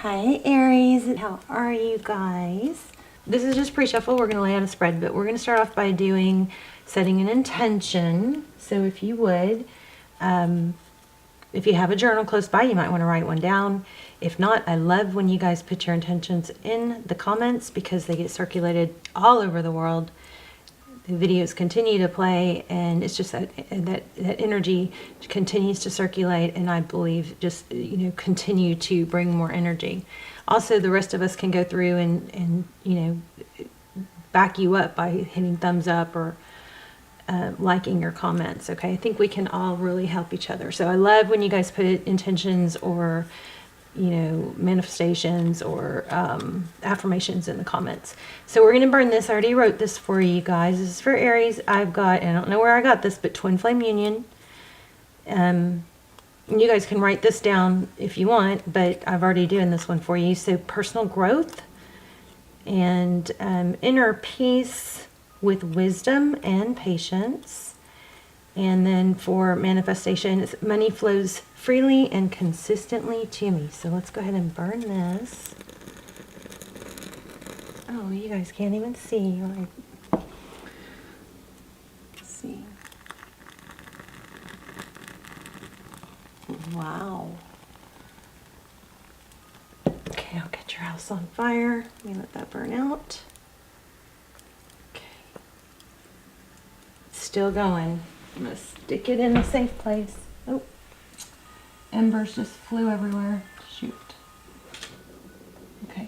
Hi Aries, how are you guys? This is just pre-shuffle. We're going to lay out a spread, but we're going to start off by setting an intention. So if you would, if you have a journal close by, you might want to write one down. If not, I love when you guys put your intentions in the comments because they get circulated all over the world. The videos continue to play, and it's just that energy continues to circulate, and I believe just continue to bring more energy. Also, the rest of us can go through and back you up by hitting thumbs up or liking your comments. Okay, I think we can all really help each other. So I love when you guys put intentions or manifestations or affirmations in the comments. So we're going to burn this. I already wrote this for you guys. This is for Aries. I've got, I don't know where I got this, but twin flame union. You guys can write this down if you want, but I've already doing this one for you. So personal growth and inner peace with wisdom and patience. And then for manifestation, money flows freely and consistently to me. So let's go ahead and burn this. Oh, you guys can't even see. Let's see. Wow. Okay, I'll get your house on fire. Let me let that burn out. Okay. It's still going. I'm going to stick it in a safe place. Oh, embers just flew everywhere. Shoot. Okay,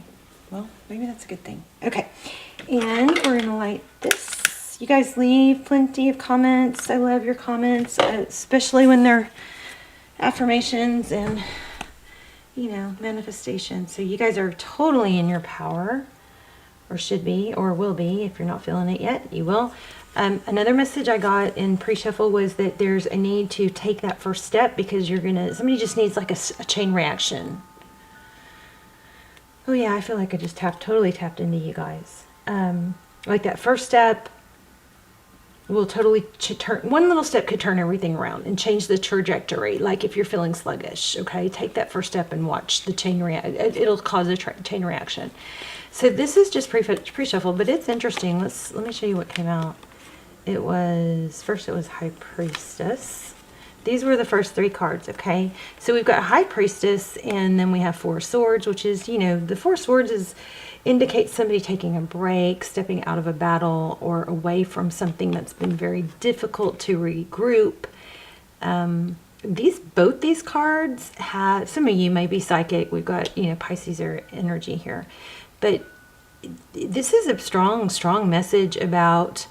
well, maybe that's a good thing. Okay, and we're going to light this. You guys leave plenty of comments. I love your comments, especially when they're affirmations and, manifestations. So you guys are totally in your power, or should be, or will be. If you're not feeling it yet, you will. Another message I got in pre-shuffle was that there's a need to take that first step because somebody just needs like a chain reaction. Oh yeah, I feel like I just totally tapped into you guys. Like that first step will totally turn, one little step could turn everything around and change the trajectory. Like if you're feeling sluggish, okay, take that first step and watch the chain reaction. It'll cause a chain reaction. So this is just pre-shuffle, but it's interesting. Let me show you what came out. First it was High Priestess. These were the first three cards, okay? So we've got High Priestess, and then we have Four Swords, which is, the Four Swords indicates somebody taking a break, stepping out of a battle, or away from something that's been very difficult to regroup. Both these cards have, some of you may be psychic. We've got, Pisces energy here. But this is a strong, strong message about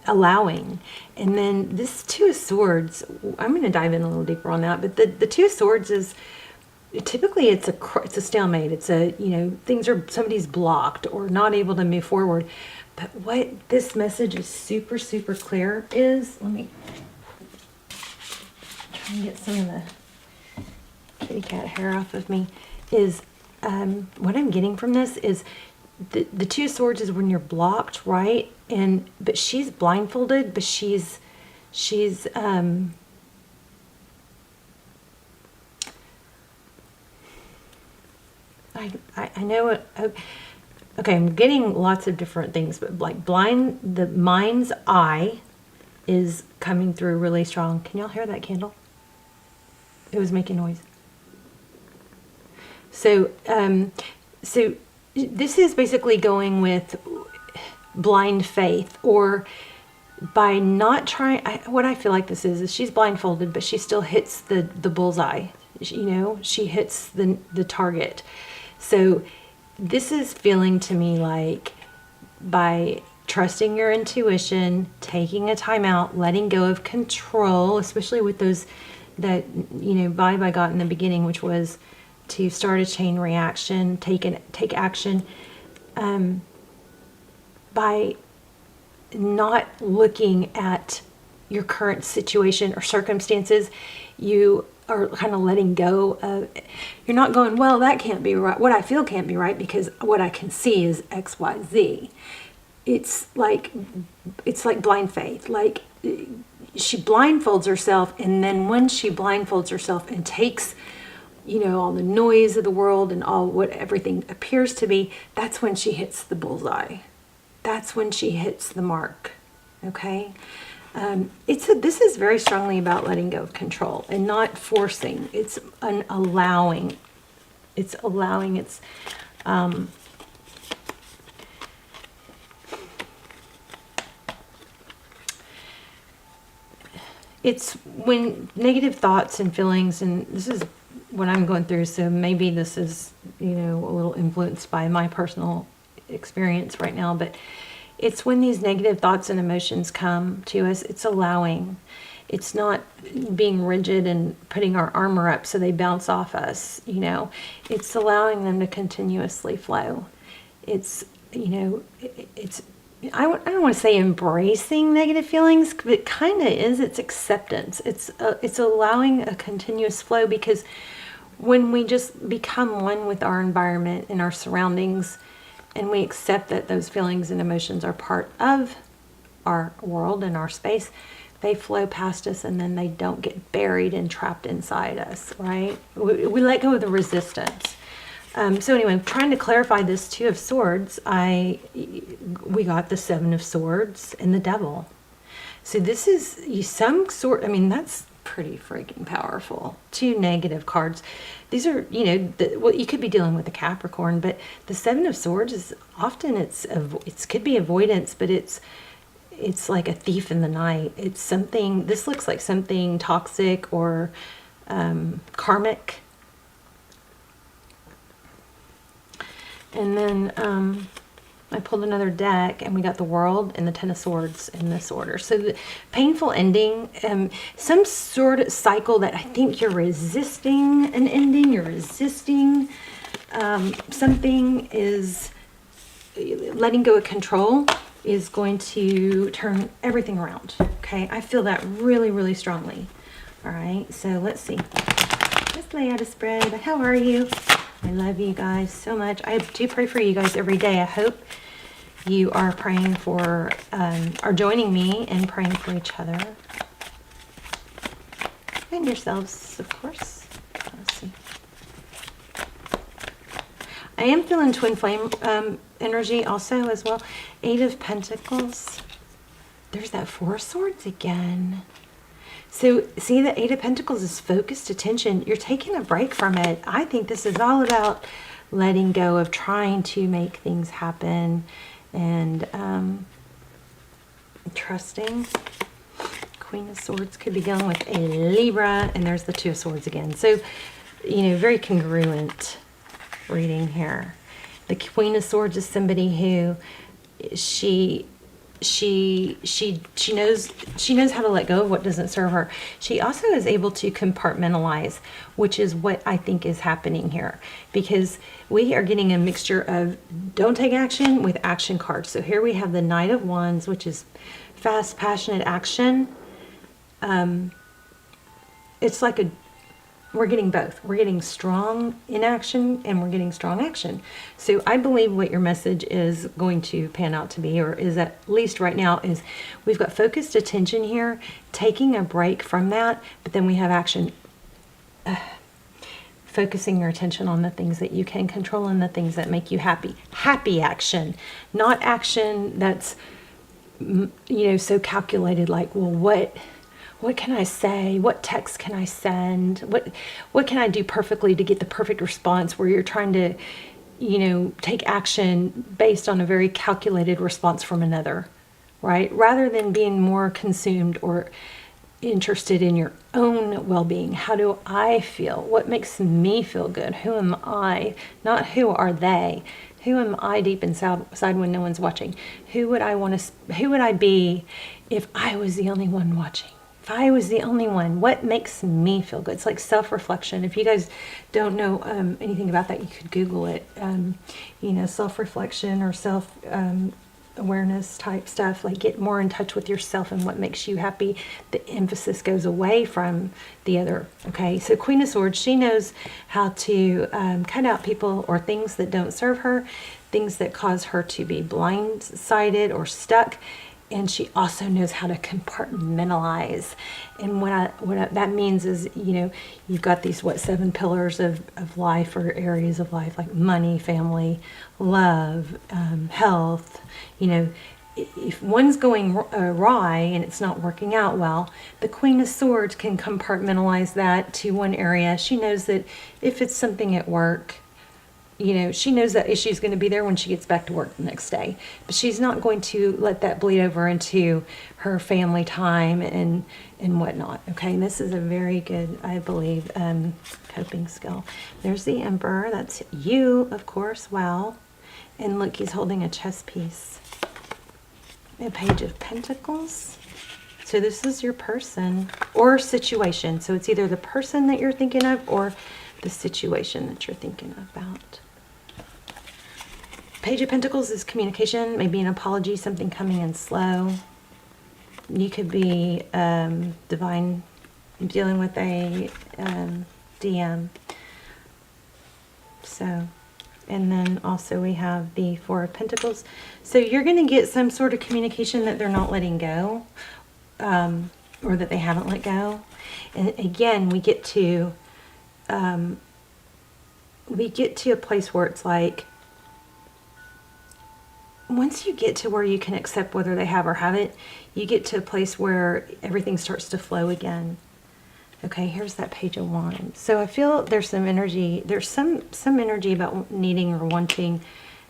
allowing. And then this Two of Swords, I'm going to dive in a little deeper on that, but the Two of Swords is typically it's a stalemate. It's somebody's blocked or not able to move forward. But what this message is super, super clear is, let me try and get some of the kitty cat hair off of me, is what I'm getting from this is the Two of Swords is when you're blocked, right? But she's blindfolded, but she's I know it. Okay, I'm getting lots of different things, but like the mind's eye is coming through really strong. Can y'all hear that candle? It was making noise. So this is basically going with blind faith, or by not trying. What I feel like this is she's blindfolded, but she still hits the bullseye. She hits the target. So this is feeling to me like by trusting your intuition, taking a time out, letting go of control, especially with those that vibe I got in the beginning, which was to start a chain reaction, take action, by not looking at your current situation or circumstances, you are kind of letting go of, you're not going, well, that can't be right. What I feel can't be right because what I can see is X, Y, Z. It's like blind faith. Like she blindfolds herself, and then when she blindfolds herself and takes all the noise of the world and all what everything appears to be, that's when she hits the bullseye. That's when she hits the mark. Okay? This is very strongly about letting go of control and not forcing. It's an allowing. It's allowing. It's when negative thoughts and feelings, and this is what I'm going through, so maybe this is, a little influenced by my personal experience right now, but it's when these negative thoughts and emotions come to us, it's allowing. It's not being rigid and putting our armor up so they bounce off us, It's allowing them to continuously flow. It's, I don't want to say embracing negative feelings, but it kind of is. It's acceptance. It's allowing a continuous flow, because when we just become one with our environment and our surroundings, and we accept that those feelings and emotions are part of our world and our space, they flow past us, and then they don't get buried and trapped inside us, right? We let go of the resistance. So anyway, trying to clarify this Two of Swords, we got the Seven of Swords and the Devil. So this is some sort, that's pretty freaking powerful. Two negative cards. These are, you could be dealing with a Capricorn, but the Seven of Swords is often, it could be avoidance, but it's like a thief in the night. It's something, this looks like something toxic or karmic. And then I pulled another deck, and we got the World and the Ten of Swords in this order. So the painful ending, some sort of cycle that I think you're resisting an ending, you're resisting something, is letting go of control is going to turn everything around. Okay, I feel that really, really strongly. All right, so let's see. Let's lay out a spread. How are you? I love you guys so much. I do pray for you guys every day. I hope you are praying for, are joining me in praying for each other. And yourselves, of course. Let's see. I am feeling twin flame energy also as well. Eight of Pentacles. There's that Four of Swords again. So see, the Eight of Pentacles is focused attention. You're taking a break from it. I think this is all about letting go of trying to make things happen and trusting. Queen of Swords could be dealing with a Libra, and there's the Two of Swords again. So, very congruent reading here. The Queen of Swords is somebody who she knows how to let go of what doesn't serve her. She also is able to compartmentalize, which is what I think is happening here, because we are getting a mixture of don't take action with action cards. So here we have the Knight of Wands, which is fast, passionate action. It's like we're getting both. We're getting strong inaction and we're getting strong action. So I believe what your message is going to pan out to be, or is at least right now, is we've got focused attention here, taking a break from that, but then we have action. Focusing your attention on the things that you can control and the things that make you happy. Happy action, not action that's, so calculated, like, well, what can I say? What text can I send? What can I do perfectly to get the perfect response, where you're trying to, take action based on a very calculated response from another, right? Rather than being more consumed or interested in your own well-being. How do I feel? What makes me feel good? Who am I? Not who are they? Who am I deep inside when no one's watching? Who would I be if I was the only one watching? If I was the only one, what makes me feel good? It's like self-reflection. If you guys don't know anything about that, you could Google it. Self-reflection or self-awareness type stuff. Like, get more in touch with yourself and what makes you happy. The emphasis goes away from the other. Okay, so Queen of Swords, she knows how to cut out people or things that don't serve her, things that cause her to be blindsided or stuck. And she also knows how to compartmentalize. And that means is, you know, you've got these, 7 pillars of life, or areas of life, like money, family, love, health. You know, if one's going awry and it's not working out well, the Queen of Swords can compartmentalize that to one area. She knows that if it's something at work, you know, she knows that issue's going to be there when she gets back to work the next day. But she's not going to let that bleed over into her family time and whatnot. Okay, and this is a very good, I believe, coping skill. There's the Emperor. That's you, of course. Wow. And look, he's holding a chess piece. A Page of Pentacles. So this is your person or situation. So it's either the person that you're thinking of or the situation that you're thinking about. Page of Pentacles is communication, maybe an apology, something coming in slow. You could be dealing with a DM. So, and then also we have the Four of Pentacles. So you're going to get some sort of communication that they're not letting go, or that they haven't let go. And again, we get to a place where it's like, once you get to where you can accept whether they have or haven't, you get to a place where everything starts to flow again. Okay, here's that Page of Wands. So I feel there's some energy, there's some energy about needing or wanting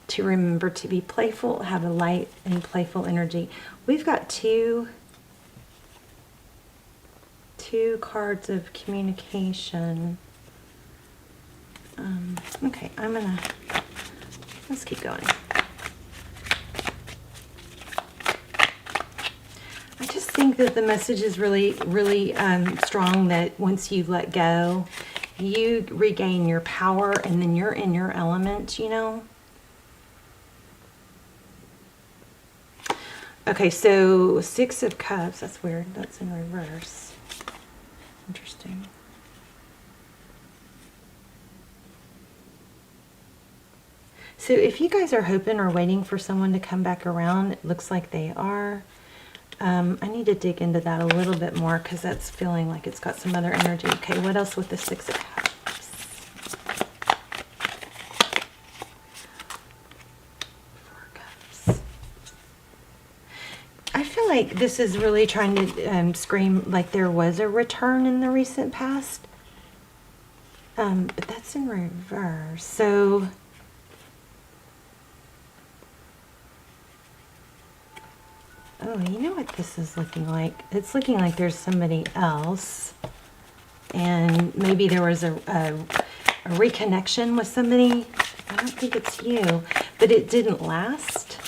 to remember to be playful, have a light and playful energy. We've got two cards of communication. Okay, let's keep going. I just think that the message is really, really strong, that once you let go, you regain your power and then you're in your element, you know? Okay, so 6 of Cups, that's weird. That's in reverse. Interesting. So if you guys are hoping or waiting for someone to come back around, it looks like they are. I need to dig into that a little bit more because that's feeling like it's got some other energy. Okay, what else with the 6 of Cups? 4 Cups. I feel like this is really trying to scream like there was a return in the recent past. But that's in reverse. So oh, you know what this is looking like? It's looking like there's somebody else. And maybe there was a reconnection with somebody. I don't think it's you. But it didn't last.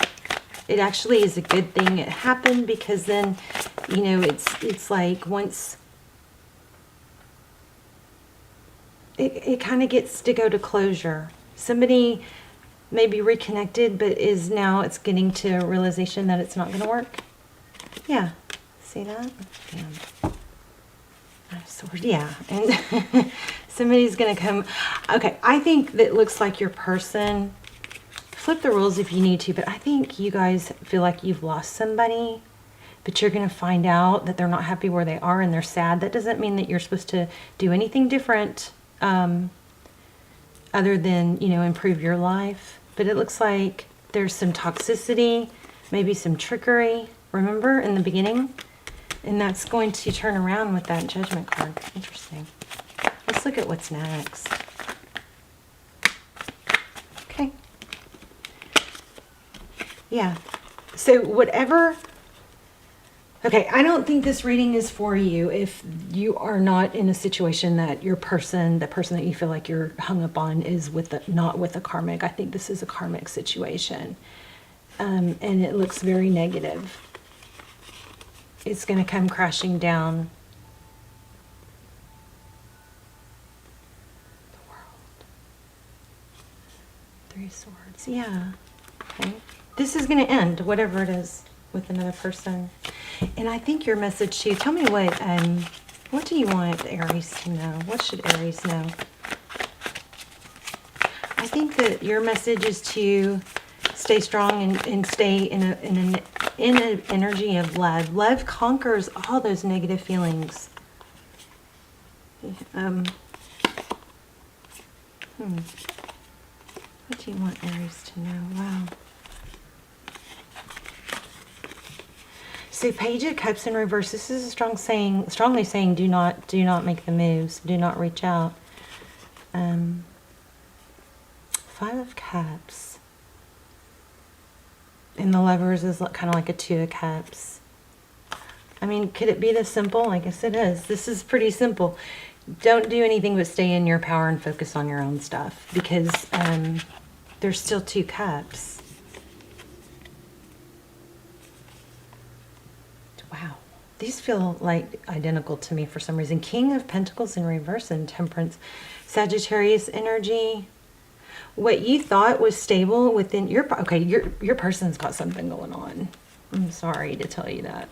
It actually is a good thing it happened, because then, you know, it's like once it kind of gets to go to closure. Somebody maybe reconnected, but it's getting to a realization that it's not going to work. Yeah, see that? Damn. Sword. Yeah, and somebody's going to come. Okay, I think that looks like your person. Flip the rules if you need to, but I think you guys feel like you've lost somebody, but you're going to find out that they're not happy where they are and they're sad. That doesn't mean that you're supposed to do anything different other than, you know, improve your life. But it looks like there's some toxicity, maybe some trickery, remember, in the beginning? And that's going to turn around with that Judgment card. Interesting. Let's look at what's next. Okay. Yeah. So whatever... Okay, I don't think this reading is for you if you are not in a situation that the person that you feel like you're hung up on is not with a karmic. I think this is a karmic situation. And it looks very negative. It's going to come crashing down. The World. 3 Swords. Yeah. Okay. This is going to end, whatever it is, with another person. And I think your message too, tell me what do you want Aries to know? What should Aries know? I think that your message is to stay strong and stay in a in an energy of love. Love conquers all those negative feelings. What do you want Aries to know? Wow. So Page of Cups in reverse. This is a strongly saying, do not make the moves. Do not reach out. 5 of Cups. And the Lovers is kind of like a 2 of Cups. I mean, could it be this simple? I guess it is. This is pretty simple. Don't do anything but stay in your power and focus on your own stuff, because there's still 2 cups. Wow. These feel like identical to me for some reason. King of Pentacles in reverse and Temperance. Sagittarius energy. What you thought was stable within your... Okay, your person's got something going on. I'm sorry to tell you that.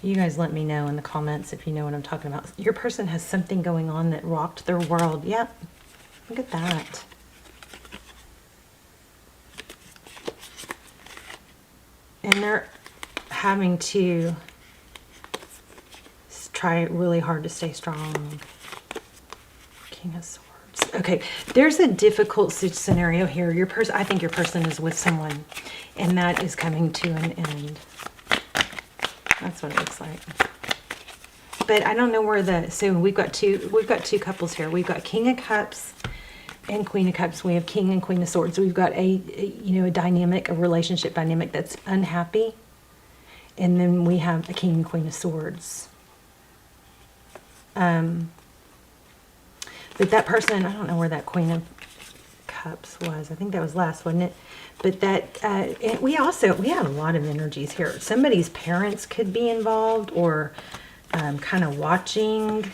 You guys let me know in the comments if you know what I'm talking about. Your person has something going on that rocked their world. Yep. Look at that. And they're having to try really hard to stay strong. King of Swords. Okay, there's a difficult scenario here. Your person, I think your person is with someone, and that is coming to an end. That's what it looks like. But I don't know where the... So we've got two couples here. We've got King of Cups and Queen of Cups. We have King and Queen of Swords. We've got a dynamic, a relationship dynamic that's unhappy. And then we have a King and Queen of Swords. But that person, I don't know where that Queen of Cups was. I think that was last, wasn't it? But that, we have a lot of energies here. Somebody's parents could be involved, or kind of watching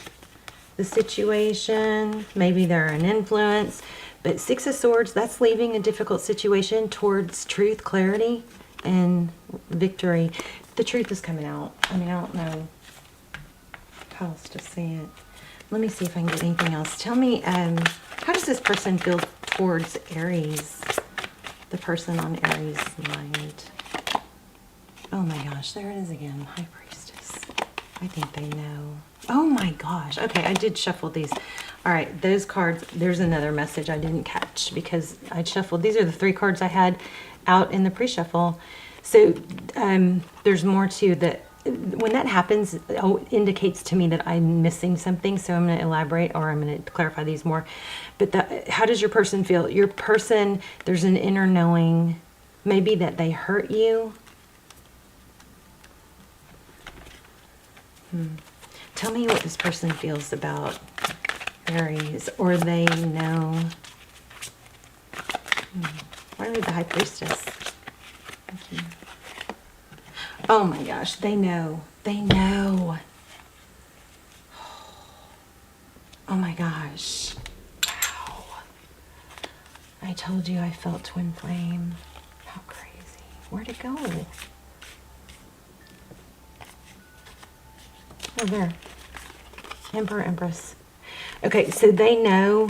the situation. Maybe they're an influence. But 6 of Swords, that's leaving a difficult situation towards truth, clarity, and victory. The truth is coming out. I mean, I don't know how else to say it. Let me see if I can get anything else. Tell me, how does this person feel towards Aries? The person on Aries' mind. Oh my gosh, there it is again. High Priestess. I think they know. Oh my gosh. Okay, I did shuffle these. All right, those cards, there's another message I didn't catch because I shuffled. These are the 3 cards I had out in the pre-shuffle. So there's more to that. When that happens, it indicates to me that I'm missing something. So I'm going to elaborate, or I'm going to clarify these more. But how does your person feel? Your person, there's an inner knowing, maybe that they hurt you. Tell me what this person feels about Aries, or they know. Why are we the High Priestess? Okay. Oh my gosh, they know. They know. Oh my gosh. Wow. I told you I felt twin flame. How crazy. Where'd it go? Oh, there. Emperor, Empress. Okay, so they know.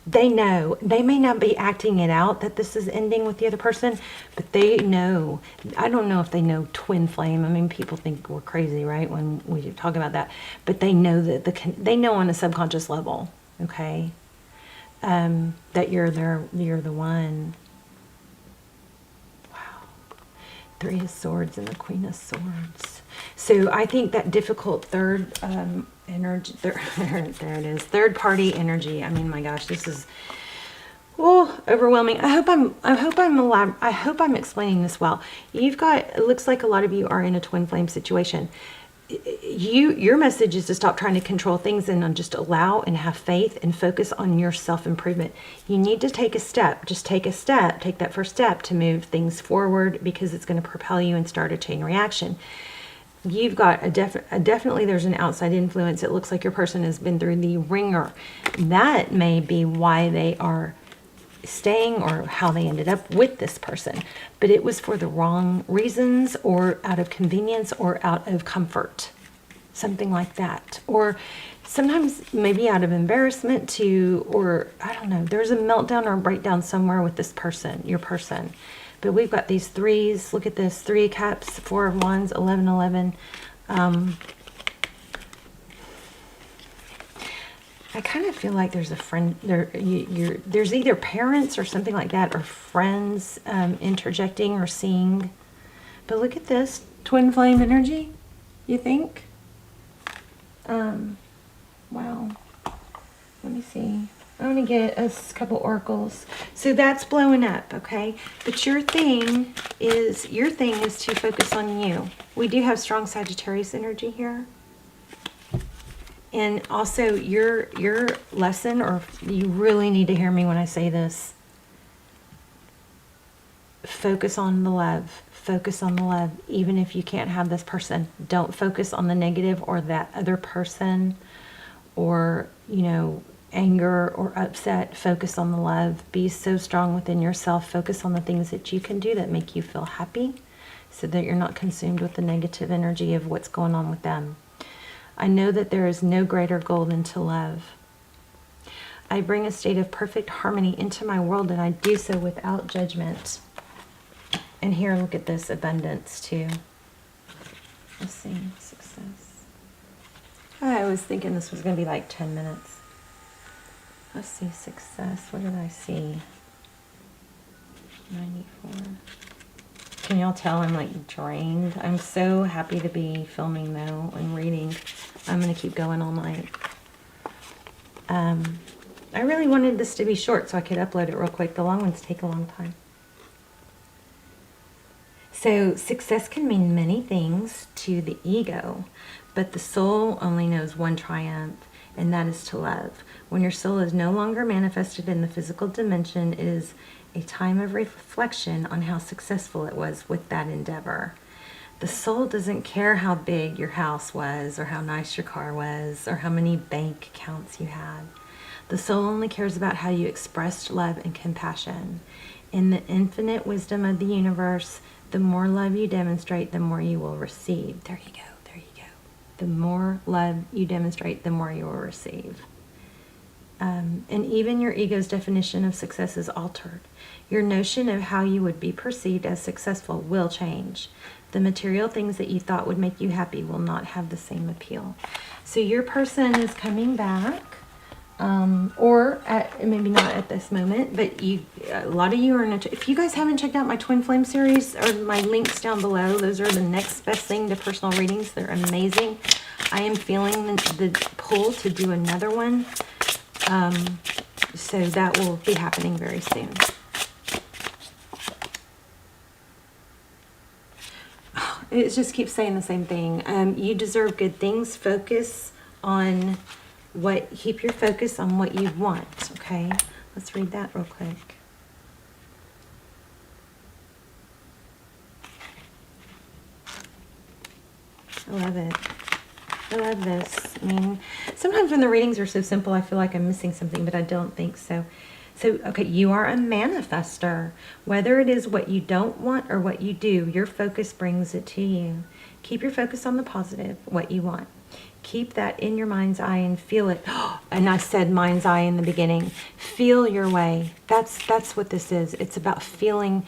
They know. They may not be acting it out that this is ending with the other person, but they know. I don't know if they know twin flame. I mean, people think we're crazy, right, when we talk about that. But they know that they know on a subconscious level, okay, that you're the one. Wow. 3 of Swords and the Queen of Swords. So I think that difficult third energy, there it is, third party energy. I mean, my gosh, this is overwhelming. I hope I'm explaining this well. You've got, it looks like a lot of you are in a twin flame situation. Your message is to stop trying to control things and just allow and have faith and focus on your self-improvement. You need to take a step. Just take a step. Take that first step to move things forward, because it's going to propel you and start a chain reaction. You've got definitely there's an outside influence. It looks like your person has been through the ringer. That may be why they are staying, or how they ended up with this person. But it was for the wrong reasons, or out of convenience, or out of comfort. Something like that. Or sometimes maybe out of embarrassment too, or I don't know. There's a meltdown or a breakdown somewhere with this person, your person. But we've got these threes. Look at this. 3 of Cups, 4 of Wands, 11, 11. I kind of feel like there's a friend there. There's either parents or something like that, or friends interjecting or seeing. But look at this twin flame energy. You think? Wow. Let me see. I'm gonna get a couple oracles. So that's blowing up, okay? But your thing is to focus on you. We do have strong Sagittarius energy here. And also your lesson, or you really need to hear me when I say this. Focus on the love. Focus on the love. Even if you can't have this person, don't focus on the negative or that other person, or, you know, anger or upset. Focus on the love. Be so strong within yourself. Focus on the things that you can do that make you feel happy, so that you're not consumed with the negative energy of what's going on with them. I know that there is no greater goal than to love. I bring a state of perfect harmony into my world, and I do so without judgment. And here, look at this, abundance too. Let's see, success. I was thinking this was going to be like 10 minutes. Let's see, success. What did I see? 94. Can y'all tell I'm like drained? I'm so happy to be filming though and reading. I'm going to keep going all night. I really wanted this to be short so I could upload it real quick. The long ones take a long time. So success can mean many things to the ego, but the soul only knows one triumph, and that is to love. When your soul is no longer manifested in the physical dimension, it is a time of reflection on how successful it was with that endeavor. The soul doesn't care how big your house was, or how nice your car was, or how many bank accounts you had. The soul only cares about how you expressed love and compassion. In the infinite wisdom of the universe, the more love you demonstrate, the more you will receive. There you go, there you go. The more love you demonstrate, the more you will receive. And even your ego's definition of success is altered. Your notion of how you would be perceived as successful will change. The material things that you thought would make you happy will not have the same appeal. So your person is coming back, or maybe not at this moment, but a lot of you are in if you guys haven't checked out my Twin Flame series, or my links down below, those are the next best thing to personal readings. They're amazing. I am feeling the pull to do another one. So that will be happening very soon. It just keeps saying the same thing. You deserve good things. Focus on keep your focus on what you want, okay? Let's read that real quick. I love it. I love this. I mean, sometimes when the readings are so simple, I feel like I'm missing something, but I don't think so. So, okay, you are a manifester. Whether it is what you don't want or what you do, your focus brings it to you. Keep your focus on the positive, what you want. Keep that in your mind's eye and feel it. And I said mind's eye in the beginning. Feel your way. That's what this is. It's about feeling,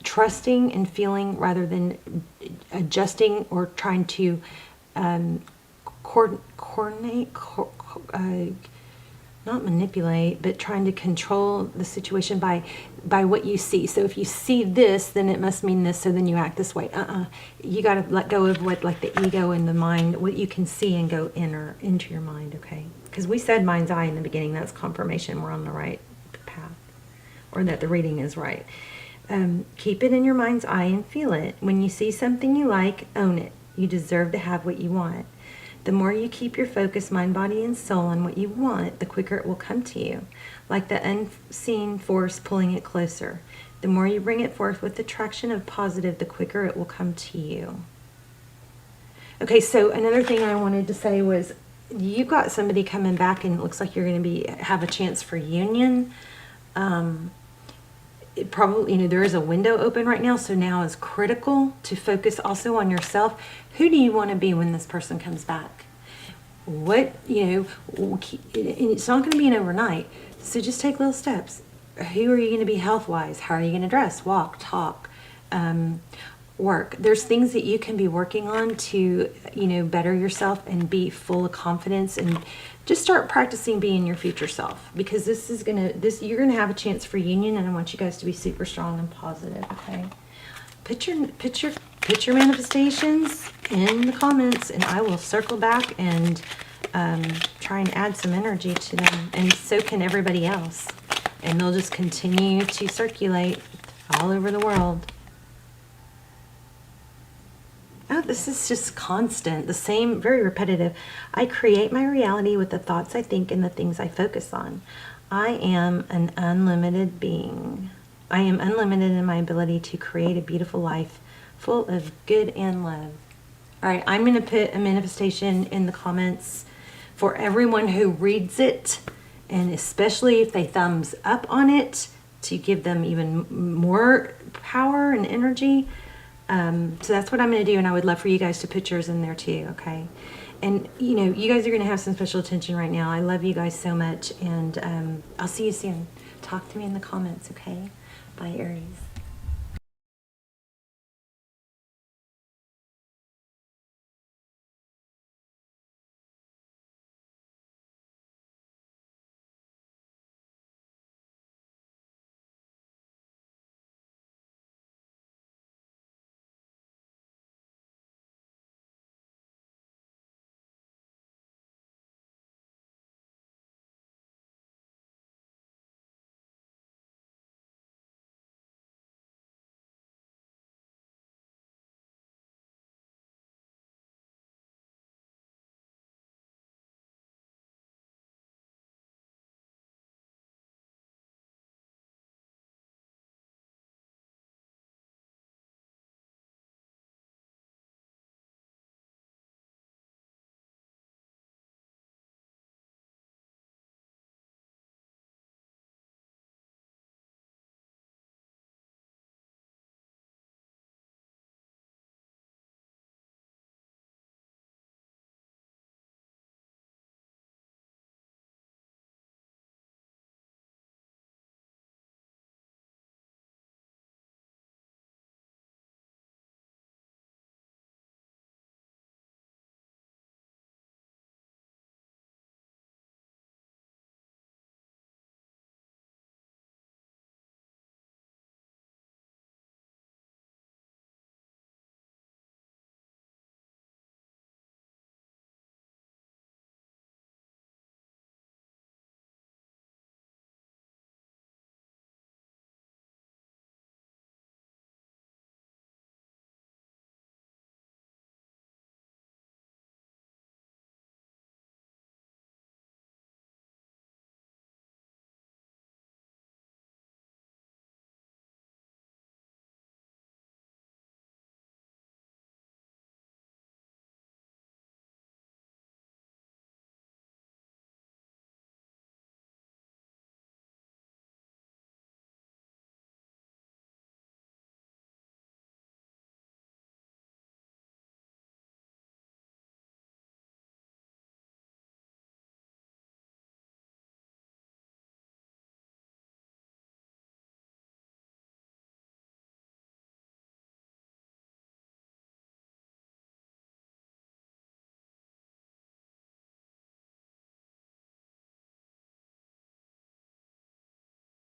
trusting and feeling, rather than adjusting or trying to coordinate, not manipulate, but trying to control the situation by what you see. So if you see this, then it must mean this, so then you act this way. You got to let go of what, like the ego and the mind, what you can see, and go into your mind, okay? Because we said mind's eye in the beginning. That's confirmation we're on the right path, or that the reading is right. Keep it in your mind's eye and feel it. When you see something you like, own it. You deserve to have what you want. The more you keep your focus, mind, body, and soul on what you want, the quicker it will come to you, like the unseen force pulling it closer. The more you bring it forth with the traction of positive, the quicker it will come to you. Okay, so another thing I wanted to say was, you got somebody coming back, and it looks like you're going to have a chance for union. It probably, there is a window open right now, so now is critical to focus also on yourself. Who do you want to be when this person comes back? What, and it's not going to be an overnight, so just take little steps. who are you going to be health-wise? How are you going to dress, walk, talk, work? There's things that you can be working on to, you know, better yourself and be full of confidence, and just start practicing being your future self, because you're gonna have a chance for union, and I want you guys to be super strong and positive. Okay, put your manifestations in the comments, and I will circle back and try and add some energy to them, and so can everybody else, and they'll just continue to circulate all over the world. Oh, this is just constant, the same, very repetitive. I create my reality with the thoughts I think and the things I focus on. I am an unlimited being. I am unlimited in my ability to create a beautiful life full of good and love. All right, I'm going to put a manifestation in the comments for everyone who reads it, and especially if they thumbs up on it, to give them even more power and energy. So that's what I'm going to do, and I would love for you guys to put yours in there too, okay? And, you know, you guys are going to have some special attention right now. I love you guys so much, and I'll see you soon. Talk to me in the comments, okay? Bye, Aries.